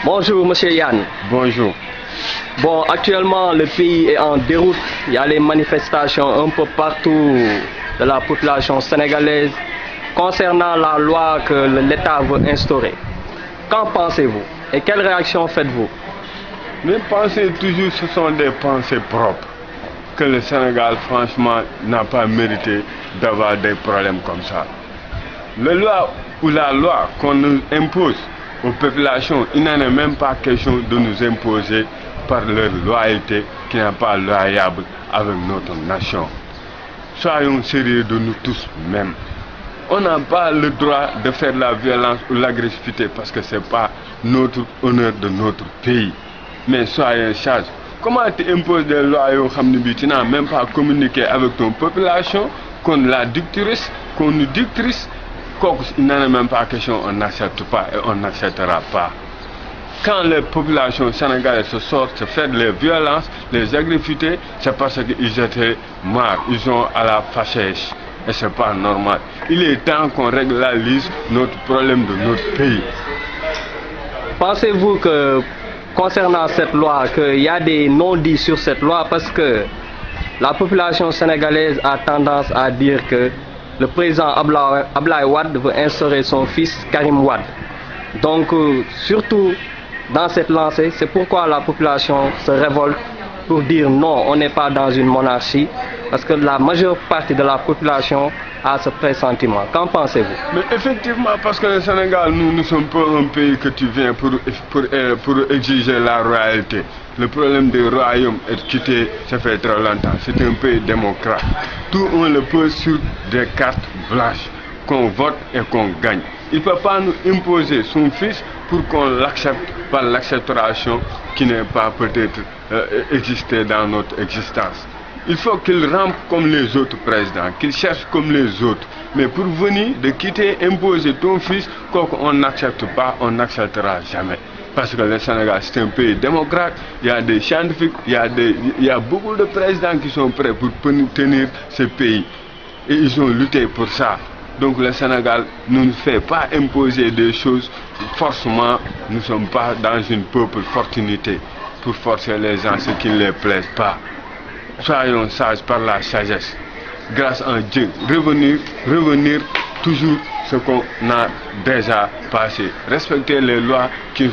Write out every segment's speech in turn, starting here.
Bonjour Monsieur Yann. Bonjour. Bon, actuellement le pays est en déroute. Il y a les manifestations un peu partout de la population sénégalaise concernant la loi que l'État veut instaurer. Qu'en pensez-vous et quelle réaction faites-vous? Mes pensées toujours, ce sont des pensées propres. Que le Sénégal, franchement, n'a pas mérité d'avoir des problèmes comme ça. La loi qu'on nous impose aux populations, il n'en est même pas question de nous imposer par leur loyauté qui n'est pas loyable avec notre nation. Soyons sérieux de nous tous mêmes. On n'a pas le droit de faire la violence ou l'agressivité parce que ce n'est pas notre honneur de notre pays. Mais soyez sages. Comment tu imposes des lois tu n'as même pas communiqué avec ton population, qu'on la dictrice, qu'on nous dictrice, il n'en est même pas question, on n'accepte pas et on n'acceptera pas. Quand les populations sénégalaises se sortent, se font les violences, les agressivités, c'est parce qu'ils étaient marre, ils ont à la fâcheuse. Et ce n'est pas normal. Il est temps qu'on régularise notre problème de notre pays. Pensez-vous que concernant cette loi, qu'il y a des non-dits sur cette loi parce que la population sénégalaise a tendance à dire que le président Abdoulaye Wade veut instaurer son fils Karim Wade. Donc, surtout dans cette lancée, c'est pourquoi la population se révolte pour dire non, on n'est pas dans une monarchie, parce que la majeure partie de la population a ce pressentiment. Qu'en pensez-vous? Mais effectivement, parce que le Sénégal, nous ne sommes pas un pays que tu viens pour exiger la royauté. Le problème des royaumes est quitté, ça fait très longtemps. C'est un pays démocrate. Tout on le pose sur des cartes blanches, qu'on vote et qu'on gagne. Il ne peut pas nous imposer son fils pour qu'on l'accepte par l'acceptation qui n'est pas peut-être existée dans notre existence. Il faut qu'il rampe comme les autres présidents, qu'il cherche comme les autres. Mais pour venir de quitter, imposer ton fils, quoi qu'on n'accepte pas, on n'acceptera jamais. Parce que le Sénégal, c'est un pays démocrate, il y a des scientifiques, il y a beaucoup de présidents qui sont prêts pour tenir ce pays. Et ils ont lutté pour ça. Donc le Sénégal ne nous fait pas imposer des choses forcément. Nous ne sommes pas dans une peuple fortunité pour forcer les gens ce qui ne les plaise pas. Soyons sages par la sagesse. Grâce à Dieu, revenir toujours ce qu'on a déjà passé. Respecter les lois qui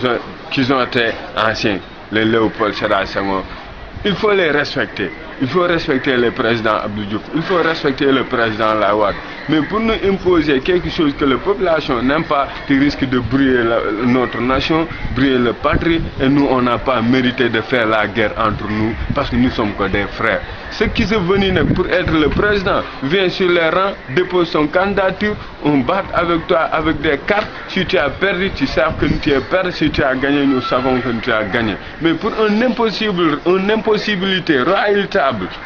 ont été anciennes, les Léopold Sédar Senghor. Il faut les respecter. Il faut respecter le président Abdou Diouf. Il faut respecter le président Lawad. Mais pour nous imposer quelque chose que la population n'aime pas, tu risques de brûler notre nation, brûler le patrie. Et nous, on n'a pas mérité de faire la guerre entre nous parce que nous sommes que des frères. Ceux qui sont venus pour être le président viennent sur les rangs, déposent son candidature, on bat avec toi avec des cartes. Si tu as perdu, tu sais que tu as perdu. Si tu as gagné, nous savons que tu as gagné. Mais pour une impossibilité royale,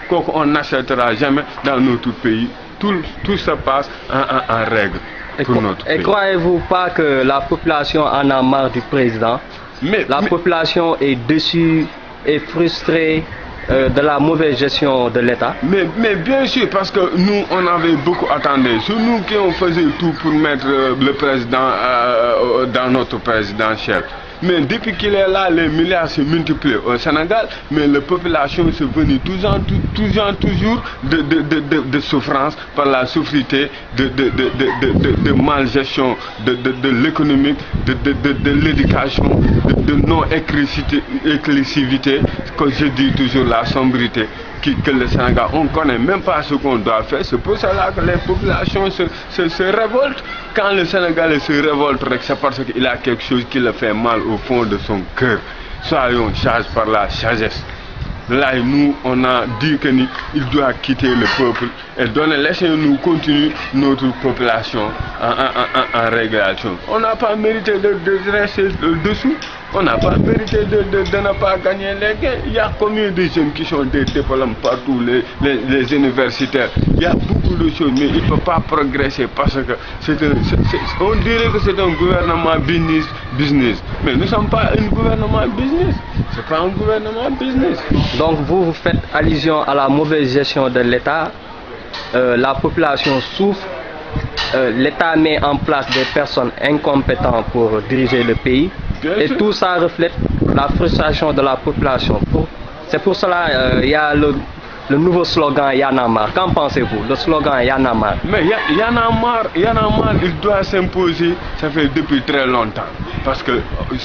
qu'on n'acceptera jamais dans notre pays. Tout se passe en règle pour notre pays. Et croyez-vous pas que la population en a marre du président? La population est déçue et frustrée de la mauvaise gestion de l'État? Mais bien sûr, parce que nous, on avait beaucoup attendu. C'est nous qui on faisait tout pour mettre le président dans notre présidentiel. Mais depuis qu'il est là, les milliards se multiplient au Sénégal, mais la population se venue toujours de souffrance par la souffrité, de malgestion, de l'économique, de l'éducation, de non-éclusivité, que je dis toujours la sombrité. Que le Sénégal, on ne connaît même pas ce qu'on doit faire. C'est pour cela que les populations se révoltent. Quand le Sénégalais se révolte, c'est parce qu'il a quelque chose qui le fait mal au fond de son cœur. Soyons sages par la sagesse. Là, nous, on a dit qu'il doit quitter le peuple et laissez-nous continuer notre population en régulation. On n'a pas mérité de rester dessous. On n'a pas mérité de ne pas gagner les gains. Il y a combien de jeunes qui sont des diplômes partout, les universitaires. Il y a beaucoup de choses, mais il ne peut pas progresser parce que on dirait que c'est un gouvernement business. Mais nous ne sommes pas un gouvernement business. Ce n'est pas un gouvernement business. Donc vous faites allusion à la mauvaise gestion de l'État. La population souffre. L'État met en place des personnes incompétentes pour diriger le pays. Et tout ça reflète la frustration de la population. C'est pour cela qu'il y a le nouveau slogan Y'en a marre. Qu'en pensez-vous? Le slogan Y'en a marre. Mais Y'en a marre, il doit s'imposer, ça fait depuis très longtemps. Parce que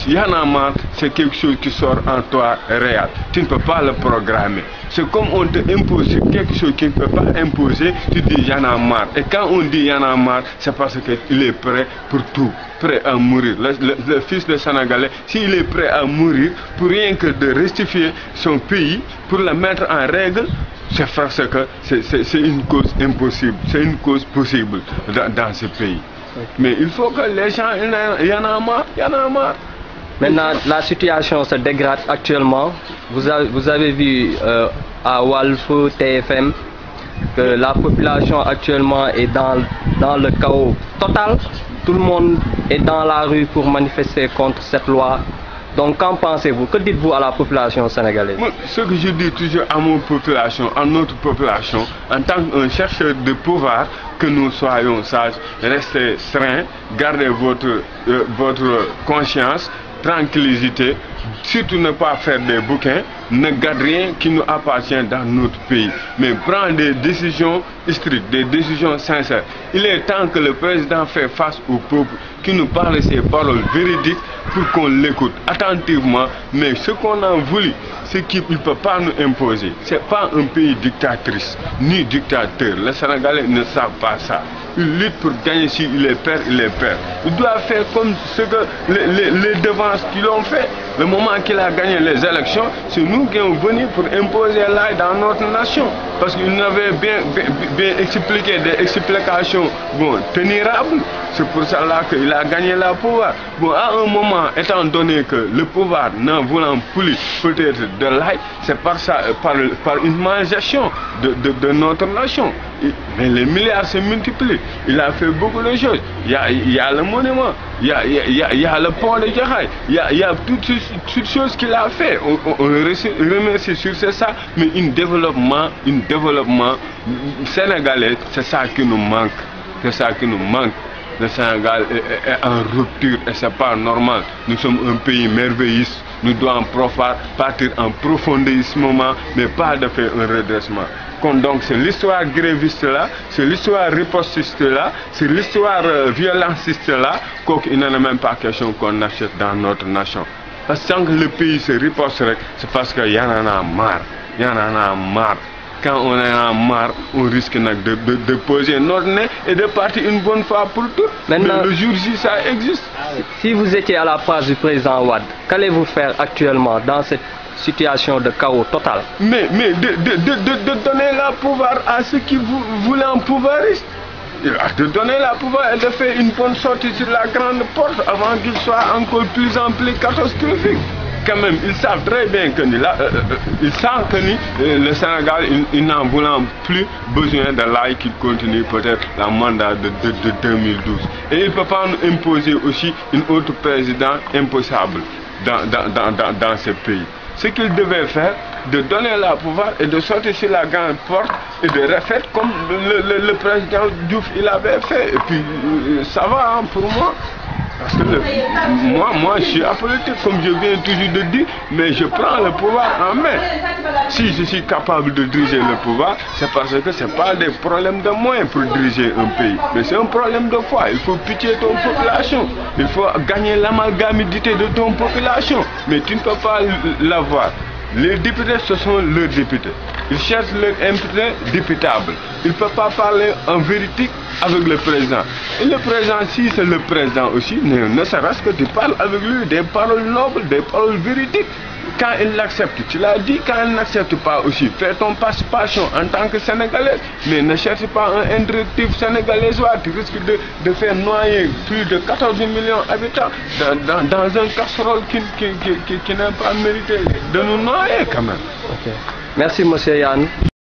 Y'en a marre, c'est quelque chose qui sort en toi réel. Tu ne peux pas le programmer. C'est comme on te impose quelque chose qu'il ne peut pas imposer, tu dis Y'en a marre. Et quand on dit Y'en a marre, c'est parce qu'il est prêt pour tout, prêt à mourir. Le fils de Sénégalais, s'il est prêt à mourir pour rien que de rectifier son pays, pour le mettre en règle, c'est parce que c'est une cause impossible, c'est une cause possible dans ce pays. Mais il faut que les gens, il y en a marre, il y en a marre. Maintenant, la situation se dégrade actuellement. Vous avez vu à Walf, TFM, que la population actuellement est dans le chaos total. Tout le monde est dans la rue pour manifester contre cette loi. Donc, qu'en pensez-vous? Que dites-vous à la population sénégalaise? Moi, ce que je dis toujours à mon population, à notre population, en tant qu'un chercheur de pouvoir, que nous soyons sages, restez sereins, gardez votre conscience, tranquillité, surtout ne pas faire des bouquins, ne garde rien qui nous appartient dans notre pays, mais prendre des décisions strictes, des décisions sincères. Il est temps que le président fasse face au peuple, qui nous parle ces paroles véridiques pour qu'on l'écoute attentivement, mais ce qu'on a voulu, c'est qu'il ne peut pas nous imposer. Ce n'est pas un pays dictatrice, ni dictateur. Les Sénégalais ne savent pas ça. Il lutte pour gagner, s'il est père, il est père. Il doit faire comme ce que les devances qui l'ont fait. Le moment qu'il a gagné les élections, c'est nous qui sommes venus pour imposer l'ail dans notre nation. Parce qu'il n'avait bien expliqué des explications tenables. C'est pour cela qu'il a gagné le pouvoir. Bon, à un moment, étant donné que le pouvoir n'en voulant plus peut-être de l'ail, c'est par une mangestion de notre nation. Mais les milliards se multiplient. Il a fait beaucoup de choses. Il y a le monument, il y a le pont de Djahaï, il y a toutes choses qu'il a fait. On le remercie sur ça, mais un développement sénégalais, c'est ça qui nous manque. C'est ça qui nous manque. Le Sénégal est en rupture et c'est pas normal. Nous sommes un pays merveilleux. Nous devons partir en profondissement, mais pas de faire un redressement. Donc c'est l'histoire gréviste là, c'est l'histoire ripostiste là, c'est l'histoire violentiste là, qu'il n'en a même pas question qu'on achète dans notre nation. Parce que tant que le pays se riposte, c'est parce qu'il y en a marre. Il y en a marre. Quand on en a marre, on risque de poser notre nez et de partir une bonne fois pour toutes. Maintenant, mais le jour-ci, ça existe. Si vous étiez à la place du président Wade, qu'allez-vous faire actuellement dans cette situation de chaos total? Mais de donner le pouvoir à ceux qui voulaient un pouvoiriste. De donner le pouvoir et de faire une bonne sortie sur la grande porte avant qu'il soit encore plus en plus catastrophique. Quand même, ils savent très bien que le Sénégal, il n'en voulant plus besoin de l'ail qu'il continue peut-être la mandat de 2012. Et il ne peut pas nous imposer aussi une autre président impossible dans ce pays. Ce qu'il devait faire, de donner le pouvoir et de sortir sur la grande porte et de refaire comme le président Diouf il avait fait. Et puis ça va pour moi. Parce que moi je suis apolitique comme je viens toujours de dire, mais je prends le pouvoir en main. Si je suis capable de diriger le pouvoir, c'est parce que ce n'est pas des problèmes de moyens pour diriger un pays, mais c'est un problème de foi. Il faut pitié ton population, il faut gagner l'amalgamité de ton population, mais tu ne peux pas l'avoir. Les députés, ce sont leurs députés. Ils cherchent leur imputé députable. Ils ne peuvent pas parler en vérité avec le président. Et le président, si c'est le président aussi, ne serait-ce que tu parles avec lui des paroles nobles, des paroles véridiques. Quand il l'accepte, tu l'as dit, quand il n'accepte pas aussi, fais ton participation en tant que Sénégalais, mais ne cherche pas un indirectif sénégalais, tu risques de faire noyer plus de 14 millions d'habitants dans un casserole qui n'a pas mérité de nous noyer quand même. Okay. Merci, monsieur Yann.